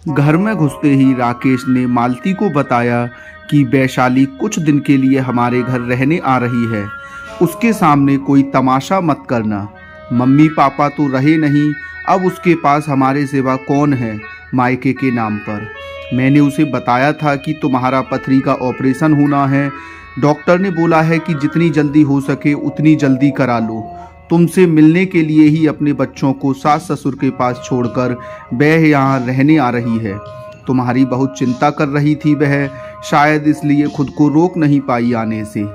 घर में घुसते ही राकेश ने मालती को बताया कि वैशाली कुछ दिन के लिए हमारे घर रहने आ रही है। उसके सामने कोई तमाशा मत करना। मम्मी पापा तो रहे नहीं, अब उसके पास हमारे सिवा कौन है मायके के नाम पर। मैंने उसे बताया था कि तुम्हारा पथरी का ऑपरेशन होना है। डॉक्टर ने बोला है कि जितनी जल्दी हो सके उतनी जल्दी करा लो। तुमसे मिलने के लिए ही अपने बच्चों को सास ससुर के पास छोड़कर वह यहाँ रहने आ रही है। तुम्हारी बहुत चिंता कर रही थी वह, शायद इसलिए खुद को रोक नहीं पाई आने से।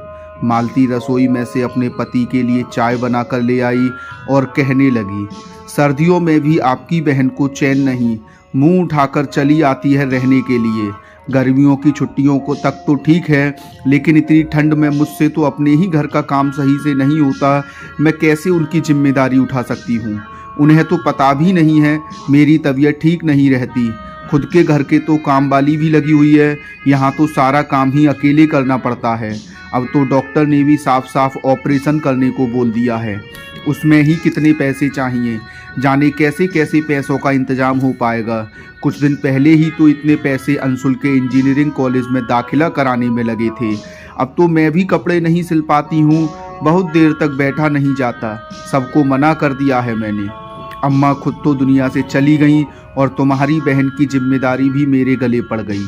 मालती रसोई में से अपने पति के लिए चाय बनाकर ले आई और कहने लगी, सर्दियों में भी आपकी बहन को चैन नहीं, मुंह उठाकर चली आती है रहने के लिए। गर्मियों की छुट्टियों को तक तो ठीक है, लेकिन इतनी ठंड में मुझसे तो अपने ही घर का काम सही से नहीं होता। मैं कैसे उनकी जिम्मेदारी उठा सकती हूँ। उन्हें तो पता भी नहीं है मेरी तबीयत ठीक नहीं रहती। खुद के घर के तो काम वाली भी लगी हुई है, यहाँ तो सारा काम ही अकेले करना पड़ता है। अब तो डॉक्टर ने भी साफ साफ ऑपरेशन करने को बोल दिया है। उसमें ही कितने पैसे चाहिए, जाने कैसे कैसे पैसों का इंतजाम हो पाएगा। कुछ दिन पहले ही तो इतने पैसे अंशुल के इंजीनियरिंग कॉलेज में दाखिला कराने में लगे थे। अब तो मैं भी कपड़े नहीं सिल पाती हूँ, बहुत देर तक बैठा नहीं जाता। सबको मना कर दिया है मैंने। अम्मा खुद तो दुनिया से चली गई और तुम्हारी बहन की जिम्मेदारी भी मेरे गले पड़ गई।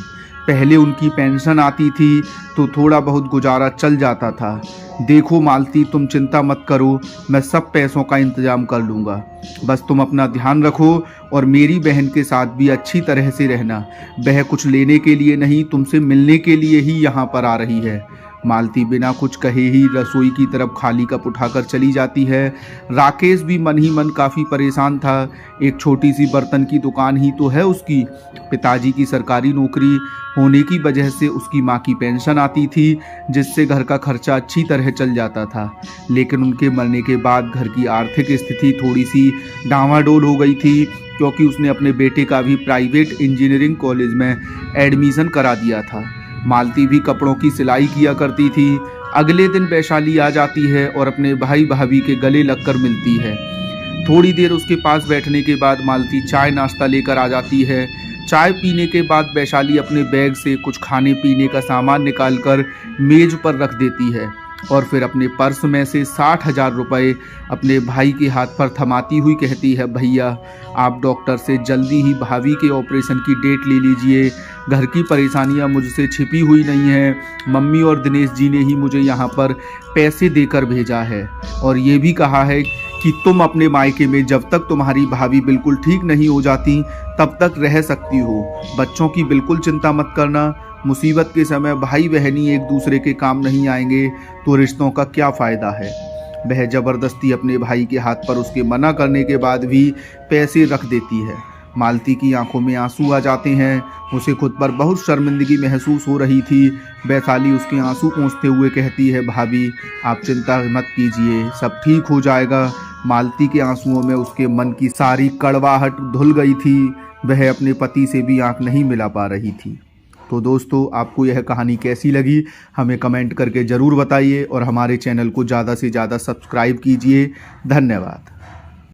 पहले उनकी पेंशन आती थी तो थोड़ा बहुत गुजारा चल जाता था। देखो मालती, तुम चिंता मत करो, मैं सब पैसों का इंतजाम कर लूँगा। बस तुम अपना ध्यान रखो और मेरी बहन के साथ भी अच्छी तरह से रहना। वह कुछ लेने के लिए नहीं, तुमसे मिलने के लिए ही यहाँ पर आ रही है। मालती बिना कुछ कहे ही रसोई की तरफ खाली कप उठाकर चली जाती है। राकेश भी मन ही मन काफ़ी परेशान था। एक छोटी सी बर्तन की दुकान ही तो है उसकी। पिताजी की सरकारी नौकरी होने की वजह से उसकी माँ की पेंशन आती थी, जिससे घर का खर्चा अच्छी तरह चल जाता था। लेकिन उनके मरने के बाद घर की आर्थिक स्थिति थोड़ी सी डामाडोल हो गई थी, क्योंकि उसने अपने बेटे का भी प्राइवेट इंजीनियरिंग कॉलेज में एडमिशन करा दिया था। मालती भी कपड़ों की सिलाई किया करती थी। अगले दिन वैशाली आ जाती है और अपने भाई भाभी के गले लगकर मिलती है। थोड़ी देर उसके पास बैठने के बाद मालती चाय नाश्ता लेकर आ जाती है। चाय पीने के बाद वैशाली अपने बैग से कुछ खाने पीने का सामान निकालकर मेज पर रख देती है और फिर अपने पर्स में से 60,000 रुपये अपने भाई के हाथ पर थमाती हुई कहती है, भैया आप डॉक्टर से जल्दी ही भाभी के ऑपरेशन की डेट ले लीजिए। घर की परेशानियां मुझसे छिपी हुई नहीं है। मम्मी और दिनेश जी ने ही मुझे यहाँ पर पैसे देकर भेजा है और ये भी कहा है कि तुम अपने मायके में जब तक तुम्हारी भाभी बिल्कुल ठीक नहीं हो जाती तब तक रह सकती हो। बच्चों की बिल्कुल चिंता मत करना। मुसीबत के समय भाई बहनी एक दूसरे के काम नहीं आएंगे तो रिश्तों का क्या फ़ायदा है। वह ज़बरदस्ती अपने भाई के हाथ पर उसके मना करने के बाद भी पैसे रख देती है। मालती की आंखों में आंसू आ जाते हैं। उसे खुद पर बहुत शर्मिंदगी महसूस हो रही थी। वैशाली उसके आंसू पोंछते हुए कहती है, भाभी आप चिंता मत कीजिए, सब ठीक हो जाएगा। मालती के आंसुओं में उसके मन की सारी कड़वाहट धुल गई थी। वह अपने पति से भी आंख नहीं मिला पा रही थी। तो दोस्तों, आपको यह कहानी कैसी लगी हमें कमेंट करके ज़रूर बताइए और हमारे चैनल को ज़्यादा से ज़्यादा सब्सक्राइब कीजिए। धन्यवाद।